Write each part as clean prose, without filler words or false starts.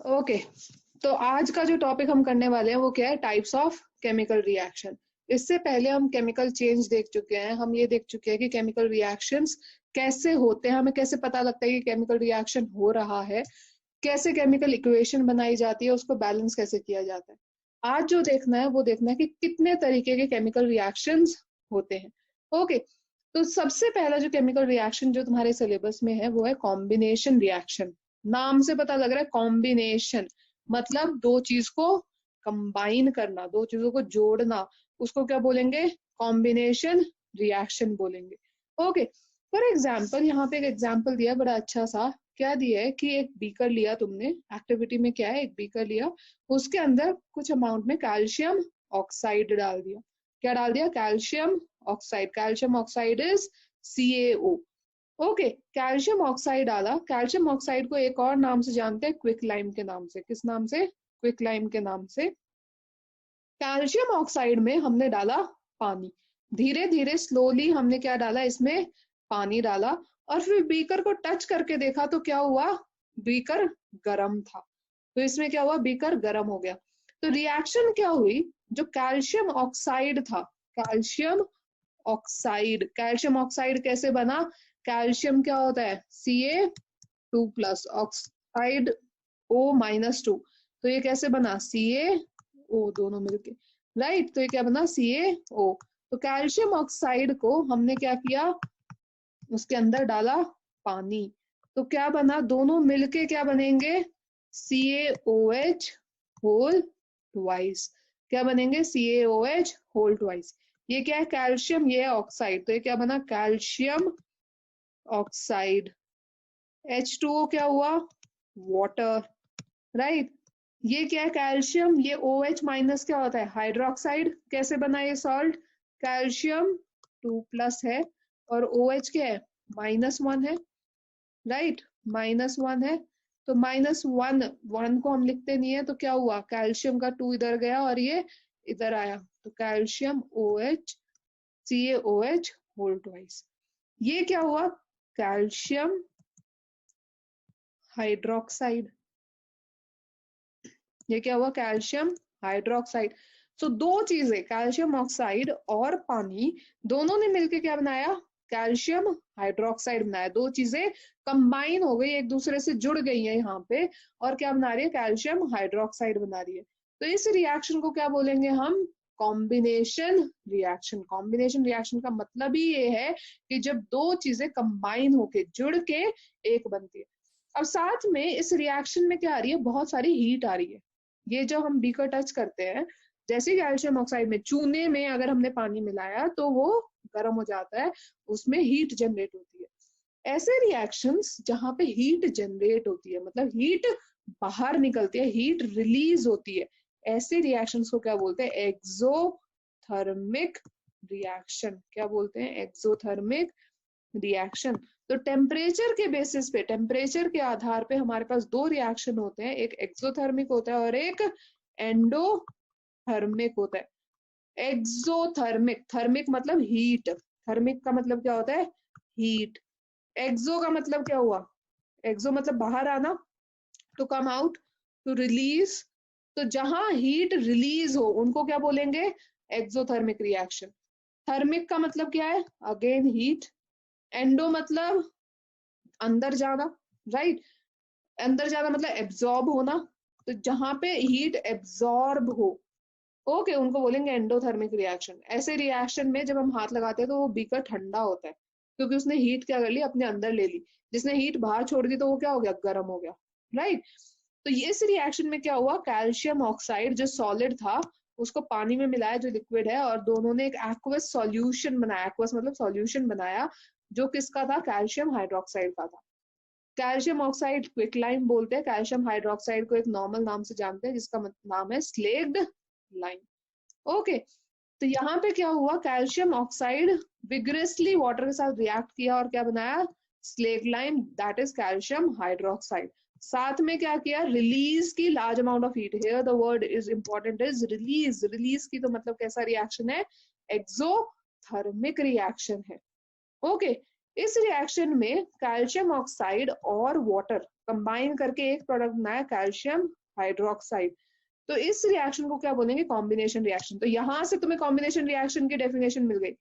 Okay, तो आज का जो टॉपिक हम करने वाले हैं वो क्या है, टाइप्स ऑफ केमिकल रिएक्शन। इससे पहले हम केमिकल चेंज देख चुके हैं, हम ये देख चुके हैं कि केमिकल रिएक्शंस कैसे होते हैं, हमें कैसे पता लगता है कि केमिकल रिएक्शन हो रहा है, कैसे केमिकल इक्वेशन बनाई जाती है, उसको बैलेंस कैसे किया जाता है। आज जो देखना है वो देखना है कि कितने तरीके के केमिकल रिएक्शंस होते हैं। ओके, तो सबसे पहला जो केमिकल रिएक्शन जो तुम्हारे सिलेबस में है वो है कॉम्बिनेशन रिएक्शन। नाम से पता लग रहा है कॉम्बिनेशन मतलब दो चीज को कंबाइन करना, दो चीजों को जोड़ना, उसको क्या बोलेंगे, कॉम्बिनेशन रिएक्शन बोलेंगे। ओके, फॉर एग्जाम्पल यहाँ पे एक एग्जाम्पल दिया बड़ा अच्छा सा। क्या दिया है कि एक बीकर लिया तुमने, एक्टिविटी में क्या है, एक बीकर लिया, उसके अंदर कुछ अमाउंट में कैल्शियम ऑक्साइड डाल दिया। क्या डाल दिया, calcium oxide. Calcium oxide is CaO। Okay, calcium oxide डाला। कैल्शियम ऑक्साइड को एक और नाम से जानते हैं, क्विक लाइम के नाम से। किस नाम से, क्विक लाइम के नाम से। कैल्शियम ऑक्साइड में हमने डाला पानी, धीरे धीरे स्लोली हमने क्या डाला, इसमें पानी डाला, और फिर बीकर को टच करके देखा तो क्या हुआ, बीकर गर्म था। तो इसमें क्या हुआ, बीकर गर्म हो गया। तो रिएक्शन क्या हुई, जो कैल्शियम ऑक्साइड था, कैल्शियम ऑक्साइड, कैल्शियम ऑक्साइड कैसे बना, कैल्शियम क्या होता है Ca2+, ऑक्साइड O-2, तो ये कैसे बना CaO, दोनों मिलके, राइट। तो ये क्या बना CaO। तो कैल्शियम ऑक्साइड को हमने क्या किया, उसके अंदर डाला पानी, तो क्या बना, दोनों मिलके क्या बनेंगे, CaOH होल ट्वाइस। क्या बनेंगे, CaOH होल ट्वाइस। ये क्या है, कैल्शियम, ये है ऑक्साइड, तो ये क्या बना, कैल्शियम ऑक्साइड। H2O क्या हुआ, वाटर, राइट। ये क्या है, कैल्शियम, ये OH माइनस क्या होता है, हाइड्रोक्साइड। कैसे बना ये सॉल्ट, कैल्शियम 2+ है और OH क्या है, -1 है, राइट, -1 है। तो -1 को हम लिखते नहीं है, तो क्या हुआ, कैल्शियम का 2 इधर गया और ये इधर आया, तो calcium OH CaOH whole twice. ये क्या हुआ, कैल्शियम हाइड्रोक्साइड। ये क्या हुआ, कैल्शियम हाइड्रोक्साइड। सो दो चीजें, कैल्शियम ऑक्साइड और पानी, दोनों ने मिलकर क्या बनाया, कैल्शियम हाइड्रोक्साइड बनाया। दो चीजें कंबाइन हो गई, एक दूसरे से जुड़ गई है यहाँ पे, और क्या बना रही है, कैल्शियम हाइड्रोक्साइड बना रही है। तो इस रिएक्शन को क्या बोलेंगे हम, कॉम्बिनेशन रिएक्शन। कॉम्बिनेशन रिएक्शन का मतलब ही ये है कि जब दो चीजें कंबाइन होके जुड़ के एक बनती है। अब साथ में इस रिएक्शन में क्या आ रही है, बहुत सारी हीट आ रही है। ये जो हम बीकर टच करते हैं, जैसे कैल्शियम ऑक्साइड में, चूने में अगर हमने पानी मिलाया तो वो गर्म हो जाता है, उसमें हीट जनरेट होती है। ऐसे रिएक्शंस जहां पे हीट जनरेट होती है, मतलब हीट बाहर निकलती है, हीट रिलीज होती है, ऐसे रिएक्शंस को क्या बोलते हैं, एक्सोथर्मिक रिएक्शन। क्या बोलते हैं, एक्सोथर्मिक रिएक्शन। तो टेम्परेचर के बेसिस पे, टेम्परेचर के आधार पे हमारे पास दो रिएक्शन होते हैं, एक एक्सोथर्मिक होता है और एक एंडोथर्मिक होता है। एक्सोथर्मिक, थर्मिक मतलब हीट, थर्मिक का मतलब क्या होता है, हीट। एक्सो का मतलब क्या हुआ, एक्सो मतलब बाहर आना, to come out, to release. तो जहां हीट रिलीज हो उनको क्या बोलेंगे, एक्सोथर्मिक रिएक्शन। थर्मिक का मतलब क्या है, अगेन हीट। एंडो मतलब अंदर जाना, राइट, अंदर जाना मतलब एब्जॉर्ब होना। तो जहां पे हीट एब्जॉर्ब हो, ओके, उनको बोलेंगे एंडोथर्मिक रिएक्शन। ऐसे रिएक्शन में जब हम हाथ लगाते हैं तो वो बीकर ठंडा होता है, क्योंकि उसने हीट क्या कर ली, अपने अंदर ले ली। जिसने हीट बाहर छोड़ दी तो वो क्या हो गया, गर्म हो गया, राइट। तो ये इस रिएक्शन में क्या हुआ, कैल्शियम ऑक्साइड जो सॉलिड था उसको पानी में मिलाया जो लिक्विड है, और दोनों ने एक एक्वस सॉल्यूशन बनाया। एक्वस मतलब सॉल्यूशन बनाया, जो किसका था, कैल्शियम हाइड्रोक्साइड का था। कैल्शियम ऑक्साइड क्विकलाइम बोलते हैं, कैल्शियम हाइड्रोक्साइड को एक नॉर्मल नाम से जानते हैं जिसका नाम है स्लेग्ड लाइम। ओके, तो यहाँ पे क्या हुआ, कैल्शियम ऑक्साइड विग्रेसली वाटर के साथ रिएक्ट किया और क्या बनाया, slaked lime, that is calcium hydroxide. साथ में क्या किया, रिलीज की large amount of heat. Here the word is important, is release. Release की तो मतलब कैसा रिएक्शन है, एक्सोथर्मिक रिएक्शन है। ओके, इस रिएक्शन में कैल्शियम ऑक्साइड और वाटर कंबाइन करके एक प्रोडक्ट बनाया कैल्शियम हाइड्रोक्साइड। तो इस रिएक्शन को क्या बोलेंगे, कॉम्बिनेशन रिएक्शन। तो यहां से तुम्हें कॉम्बिनेशन रिएक्शन की डेफिनेशन मिल गई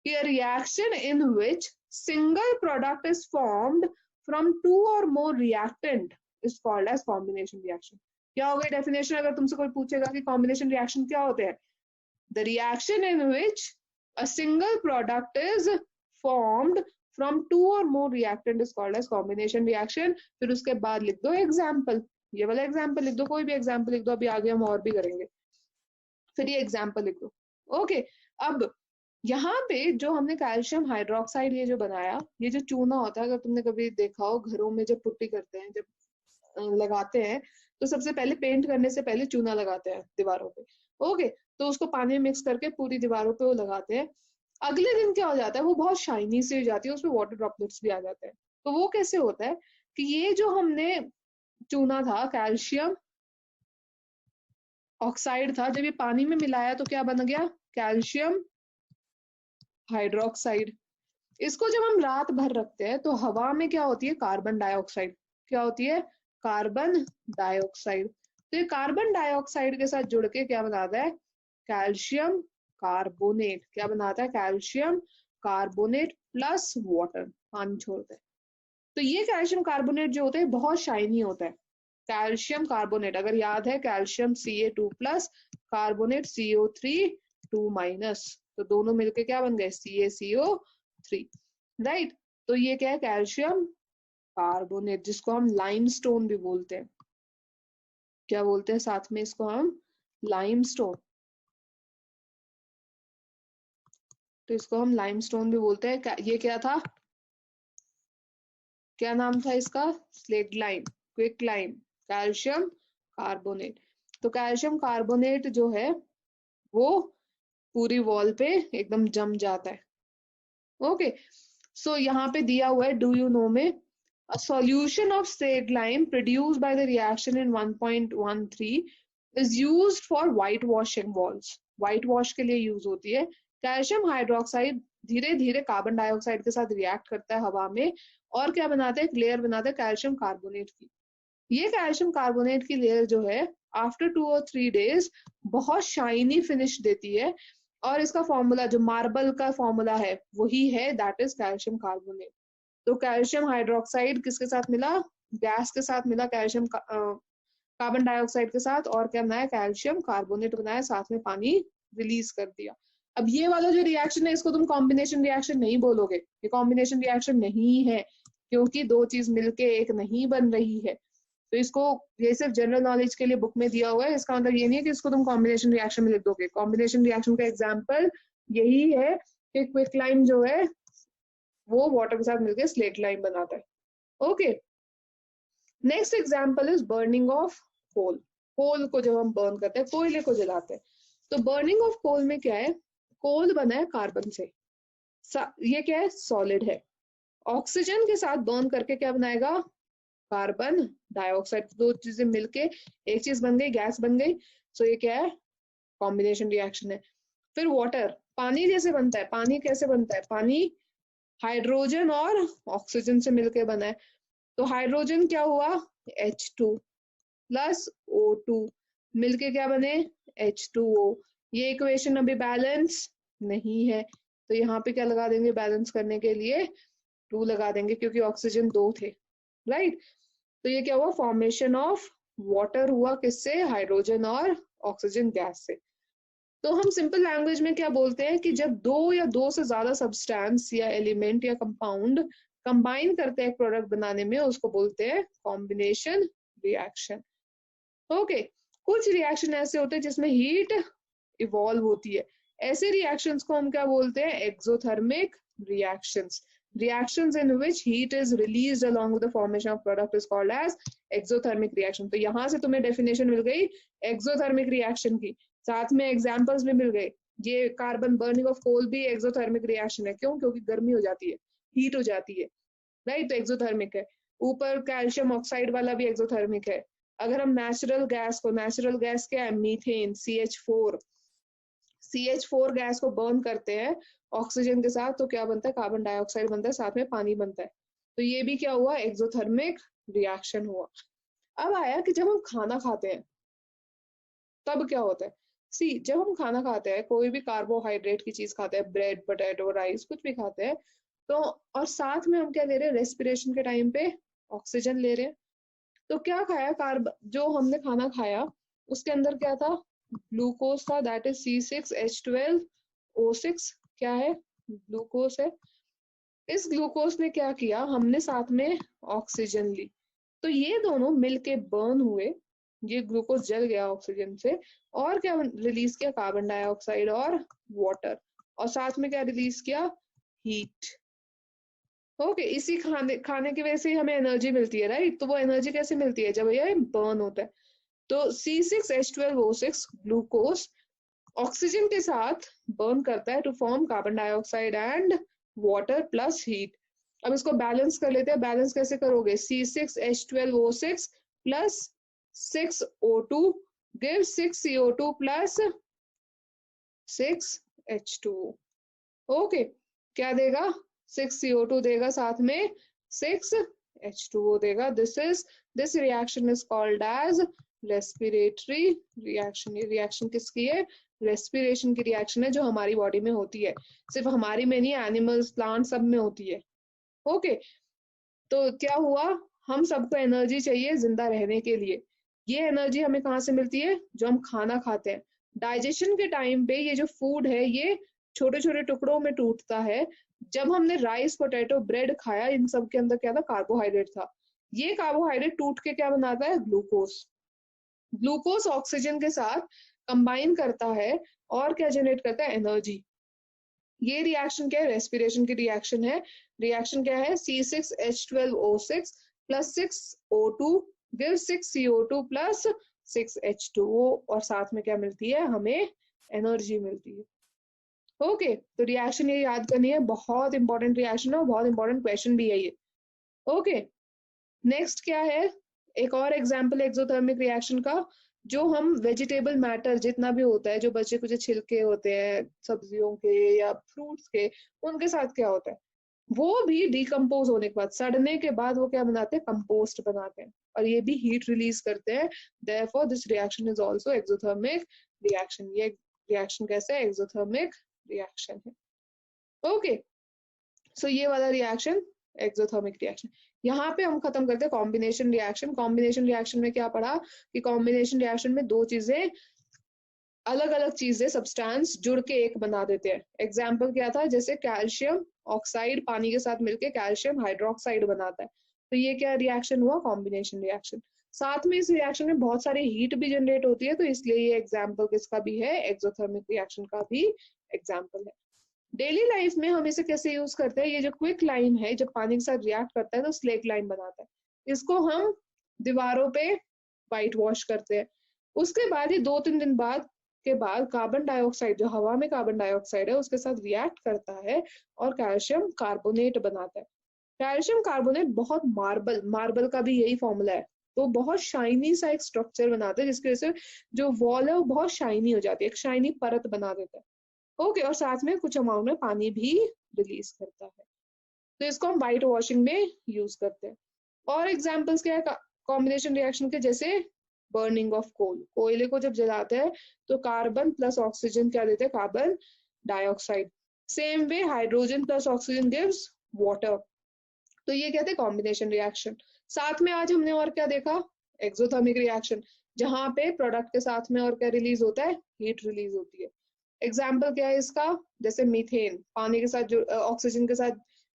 कि a reaction in which single product is formed from two or more reactant is called as combination reaction। क्या हो गई डेफिनेशन अगर तुमसे कोई पूछेगा कि कॉम्बिनेशन रिएक्शन क्या होते हैं? The reaction in which a single product is formed from two or more reactant is called as combination reaction। फिर उसके बाद लिख दो एग्जाम्पल, ये वाला एग्जाम्पल लिख दो, कोई भी एग्जाम्पल लिख दो, अभी आगे हम और भी करेंगे। फिर ये एग्जाम्पल लिख दो। ओके, अब यहाँ पे जो हमने कैल्शियम हाइड्रोक्साइड ये जो बनाया, ये जो चूना होता है, अगर तुमने कभी देखा हो घरों में जब पुट्टी करते हैं, जब लगाते हैं, तो सबसे पहले पेंट करने से पहले चूना लगाते हैं दीवारों पे। ओके, तो उसको पानी में मिक्स करके पूरी दीवारों पे वो लगाते हैं। अगले दिन क्या हो जाता है, वो बहुत शाइनी सी हो जाती है, उसमें वाटर ड्रॉपलेट्स भी आ जाते हैं। तो वो कैसे होता है कि ये जो हमने चूना था, कैल्शियम ऑक्साइड था, जब ये पानी में मिलाया तो क्या बन गया, कैल्शियम हाइड्रोक्साइड। इसको जब हम रात भर रखते हैं तो हवा में क्या होती है, कार्बन डाइऑक्साइड। क्या होती है, कार्बन डाइऑक्साइड। तो ये कार्बन डाइऑक्साइड के साथ जुड़ के क्या बनाता है, कैल्शियम कार्बोनेट। क्या बनाता है, कैल्शियम कार्बोनेट प्लस वाटर, पानी छोड़ता है। तो ये कैल्शियम कार्बोनेट जो होता है बहुत शाइनी होता है। कैल्शियम कार्बोनेट, अगर याद है, calcium Ca2 plus, carbonate CO3 2 minus, तो दोनों मिलके क्या बन गए, CaCO3, राइट। तो ये क्या है, कैल्शियम कार्बोनेट, जिसको हम लाइमस्टोन भी बोलते हैं। क्या बोलते हैं साथ में इसको हम, लाइमस्टोन। तो इसको हम लाइमस्टोन भी बोलते हैं। ये क्या था, क्या नाम था इसका, slate lime, quick lime, calcium carbonate. तो कैल्शियम कार्बोनेट जो है वो पूरी वॉल पे एकदम जम जाता है। ओके, सो यहाँ पे दिया हुआ है, डू यू नो में, a solution of slate lime produced by the reaction in 1.13 is used for whitewashing walls। whitewash के लिए यूज होती है। कैल्शियम हाइड्रोक्साइड धीरे धीरे कार्बन डाइऑक्साइड के साथ रिएक्ट करता है हवा में, और क्या बनाता है, एक लेयर बनाता है कैल्शियम कार्बोनेट की। ये कैल्शियम कार्बोनेट की लेयर जो है आफ्टर 2 और 3 डेज बहुत शाइनी फिनिश देती है, और इसका फॉर्मूला जो मार्बल का फॉर्मूला है वही है, दैट इज कैल्शियम कार्बोनेट। तो कैल्शियम हाइड्रोक्साइड किसके साथ मिला, गैस के साथ मिला, कैल्शियम कार्बन डाइऑक्साइड के साथ, और क्या बनाया, कैल्शियम कार्बोनेट बनाया, साथ में पानी रिलीज कर दिया। अब ये वाला जो रिएक्शन है इसको तुम कॉम्बिनेशन रिएक्शन नहीं बोलोगे, ये कॉम्बिनेशन रिएक्शन नहीं है, क्योंकि दो चीज मिलके एक नहीं बन रही है। तो इसको, ये सिर्फ जनरल नॉलेज के लिए बुक में दिया हुआ है, इसका मतलब ये नहीं है कि इसको तुम कॉम्बिनेशन रिएक्शन में लिख दोगे। कॉम्बिनेशन रिएक्शन का एग्जाम्पल यही है कि क्विक लाइम जो है वो वाटर के साथ मिलकर स्लेट लाइम बनाता है। Okay, next example is burning of coal. Coal को जब हम बर्न करते हैं, कोयले को जलाते हैं, तो बर्निंग ऑफ कोल में क्या है, कोल बना है कार्बन से, ये क्या है, सॉलिड है। ऑक्सीजन के साथ बर्न करके क्या बनाएगा, कार्बन डाइऑक्साइड। दो चीजें मिलके एक चीज बन गई, गैस बन गई। सो ये क्या है, कॉम्बिनेशन रिएक्शन है। फिर वाटर, पानी जैसे बनता है, पानी कैसे बनता है, पानी हाइड्रोजन और ऑक्सीजन से मिलकर बना है। तो हाइड्रोजन क्या हुआ, H2 प्लस O2 मिलके क्या बने, H2O। ये इक्वेशन अभी बैलेंस नहीं है, तो यहाँ पे क्या लगा देंगे बैलेंस करने के लिए, 2 लगा देंगे, क्योंकि ऑक्सीजन 2 थे, राइट। तो ये क्या हुआ, फॉर्मेशन ऑफ वाटर हुआ, किससे, हाइड्रोजन और ऑक्सीजन गैस से। तो हम सिंपल लैंग्वेज में क्या बोलते हैं कि जब दो या दो से ज्यादा सब्सटेंस या एलिमेंट या कंपाउंड कंबाइन करते हैं एक प्रोडक्ट बनाने में, उसको बोलते हैं कॉम्बिनेशन रिएक्शन। ओके, कुछ रिएक्शन ऐसे होते हैं जिसमें हीट इवॉल्व होती है, ऐसे रिएक्शंस को हम क्या बोलते हैं, exothermic reactions. Reactions in which heat is released along with the formation of product is called as exothermic reaction। तो यहाँ से तुम्हें डेफिनेशन मिल गई एक्सोथर्मिक रिएक्शन की, साथ में एग्जांपल्स भी मिल गए। ये कार्बन बर्निंग ऑफ कोल भी एक्सोथर्मिक रिएक्शन है, क्यों, क्योंकि गर्मी हो जाती है, हीट हो जाती है, राइट, तो एक्सोथर्मिक है। ऊपर कैल्शियम ऑक्साइड वाला भी एक्सोथर्मिक है। अगर हम नेचुरल गैस को, नेचुरल गैस क्या है, मीथेन CH4 गैस को बर्न करते हैं ऑक्सीजन के साथ, तो क्या बनता है, कार्बन डाइऑक्साइड बनता है, साथ में पानी बनता है। तो ये भी क्या हुआ, एक्सोथर्मिक रिएक्शन हुआ। अब आया कि जब हम खाना खाते हैं तब क्या होता है। सी, जब हम खाना खाते हैं, कोई भी कार्बोहाइड्रेट की चीज खाते हैं, ब्रेड, पोटैटो, राइस, कुछ भी खाते हैं, तो और साथ में हम क्या ले रहे हैं, रेस्पिरेशन के टाइम पे ऑक्सीजन ले रहे हैं। तो क्या खाया, कार्ब जो हमने खाना खाया उसके अंदर क्या था, ग्लूकोज था, दैट इज C6H12O6, क्या है, ग्लूकोज है। इस ग्लूकोज ने क्या किया, हमने साथ में ऑक्सीजन ली, तो ये दोनों मिलके बर्न हुए, ये ग्लूकोज जल गया ऑक्सीजन से, और क्या रिलीज किया, कार्बन डाइऑक्साइड और वाटर, और साथ में क्या रिलीज किया, हीट। ओके, इसी खाने की वजह से ही हमें एनर्जी मिलती है, राइट। तो वो एनर्जी कैसे मिलती है, जब ये बर्न होता है। तो C6H12O6 ग्लूकोज ऑक्सीजन के साथ बर्न करता है to form carbon dioxide and water plus heat. अब इसको बैलेंस कर लेते हैं। बैलेंस कैसे करोगे, C6H12O6 plus 6O2 give 6CO2 plus 6H2O। Okay, क्या देगा, 6CO2 देगा, साथ में 6H2O देगा। This reaction is called as respiratory reaction. ये रिएक्शन किसकी है, रेस्पिरेशन की रिएक्शन है, जो हमारी बॉडी में होती है, सिर्फ हमारी में नहीं, एनिमल्स, प्लांट, सब में होती है। ओके, तो क्या हुआ, हम सबको एनर्जी चाहिए जिंदा रहने के लिए। ये एनर्जी हमें कहाँ से मिलती है, जो हम खाना खाते हैं। डाइजेशन के टाइम पे ये जो फूड है ये छोटे छोटे टुकड़ों में टूटता है। जब हमने राइस, पोटैटो, ब्रेड खाया, इन सब के अंदर क्या था, कार्बोहाइड्रेट था। ये कार्बोहाइड्रेट टूट के क्या बनाता है, ग्लूकोज। ग्लूकोज ऑक्सीजन के साथ कंबाइन करता है और क्या जनरेट करता है, एनर्जी। ये रिएक्शन क्या है, रेस्पिरेशन की रिएक्शन है। रिएक्शन क्या है, C6H12O6 plus 6O2 give 6CO2 plus 6H2O, और साथ में क्या मिलती है, हमें एनर्जी मिलती है। ओके, तो रिएक्शन ये याद करनी है, बहुत इंपॉर्टेंट रिएक्शन है और बहुत इंपॉर्टेंट क्वेश्चन भी है ये। ओके, नेक्स्ट क्या है, एक और एग्जांपल एक्सोथर्मिक रिएक्शन का, जो हम वेजिटेबल मैटर जितना भी होता है, जो बचे कुछ छिलके होते हैं सब्जियों के या फ्रूट्स के, उनके साथ क्या होता है, वो भी डिकम्पोज होने के बाद, सड़ने के बाद वो क्या बनाते हैं, कंपोस्ट बनाते हैं, और ये भी हीट रिलीज करते हैं। Therefore this reaction is also exothermic reaction. ये रिएक्शन कैसे है, एक्सोथर्मिक रिएक्शन है। ओके, सो ये वाला रिएक्शन एक्सोथर्मिक रिएक्शन। यहाँ पे हम खत्म करते हैं कॉम्बिनेशन रिएक्शन। कॉम्बिनेशन रिएक्शन में क्या पढ़ा कि कॉम्बिनेशन रिएक्शन में दो चीजें, अलग अलग चीजें, सब्सटेंस जुड़ के एक बना देते हैं। एग्जाम्पल क्या था, जैसे कैल्शियम ऑक्साइड पानी के साथ मिलके कैल्शियम हाइड्रोक्साइड बनाता है, तो ये क्या रिएक्शन हुआ, कॉम्बिनेशन रिएक्शन। साथ में इस रिएक्शन में बहुत सारी हीट भी जनरेट होती है, तो इसलिए ये एग्जाम्पल किसका भी है, एक्सोथर्मिक रिएक्शन का भी एग्जाम्पल है। डेली लाइफ में हम इसे कैसे यूज करते हैं, ये जो क्विक लाइम है, जब पानी के साथ रिएक्ट करता है तो स्लेक लाइन बनाता है, इसको हम दीवारों पे व्हाइट वॉश करते हैं। उसके बाद ही 2-3 दिन बाद के बाद कार्बन डाइऑक्साइड, जो हवा में कार्बन डाइऑक्साइड है, उसके साथ रिएक्ट करता है और कैल्शियम कार्बोनेट बनाता है। कैल्शियम कार्बोनेट बहुत मार्बल का भी यही फॉर्मूला है, तो बहुत शाइनी सा एक स्ट्रक्चर बनाते हैं, जिसकी वजह से जो वॉल है वो बहुत शाइनी हो जाती है, एक शाइनी परत बना देता है। ओके, और साथ में कुछ अमाउंट में पानी भी रिलीज करता है, तो इसको हम व्हाइट वॉशिंग में यूज करते हैं। और एग्जांपल्स क्या है कॉम्बिनेशन रिएक्शन के, जैसे बर्निंग ऑफ कोल, कोयले को जब जलाते हैं तो कार्बन प्लस ऑक्सीजन क्या देते हैं, carbon dioxide. Same way hydrogen plus oxygen gives water, तो ये कहते हैं कॉम्बिनेशन रिएक्शन। साथ में आज हमने और क्या देखा, एक्सोथर्मिक रिएक्शन, जहां पे प्रोडक्ट के साथ में और क्या रिलीज होता है, हीट रिलीज होती है। एग्जाम्पल क्या है इसका, जैसे मीथेन पानी के साथ ऑक्सीजन के साथ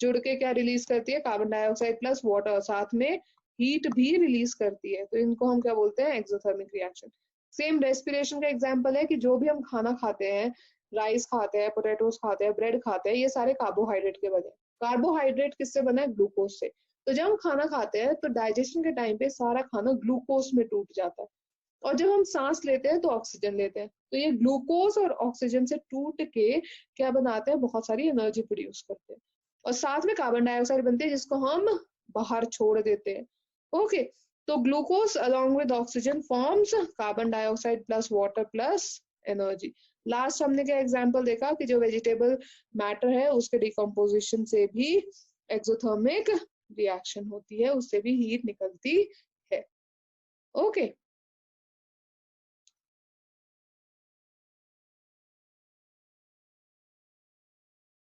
जुड़ के क्या रिलीज करती है, कार्बन डाइऑक्साइड प्लस वाटर, साथ में हीट भी रिलीज करती है, तो इनको हम क्या बोलते हैं, एक्सोथर्मिक रिएक्शन। सेम रेस्पिरेशन का एग्जाम्पल है कि जो भी हम खाना खाते हैं, राइस खाते हैं, पोटैटोज खाते हैं, ब्रेड खाते हैं, ये सारे कार्बोहाइड्रेट के बने। कार्बोहाइड्रेट किससे बना है, ग्लूकोज से। तो जब हम खाना खाते हैं तो डाइजेशन के टाइम पे सारा खाना ग्लूकोज में टूट जाता है, और जब हम सांस लेते हैं तो ऑक्सीजन लेते हैं, तो ये ग्लूकोज और ऑक्सीजन से टूट के क्या बनाते हैं, बहुत सारी एनर्जी प्रोड्यूस करते हैं, और साथ में कार्बन डाइऑक्साइड बनते हैं, जिसको हम बाहर छोड़ देते हैं। ओके, तो glucose along with oxygen forms carbon dioxide plus water plus energy. Last हमने क्या एग्जांपल देखा कि जो वेजिटेबल मैटर है उसके डिकम्पोजिशन से भी एक्सोथर्मिक रिएक्शन होती है, उससे भी हीट निकलती है। ओके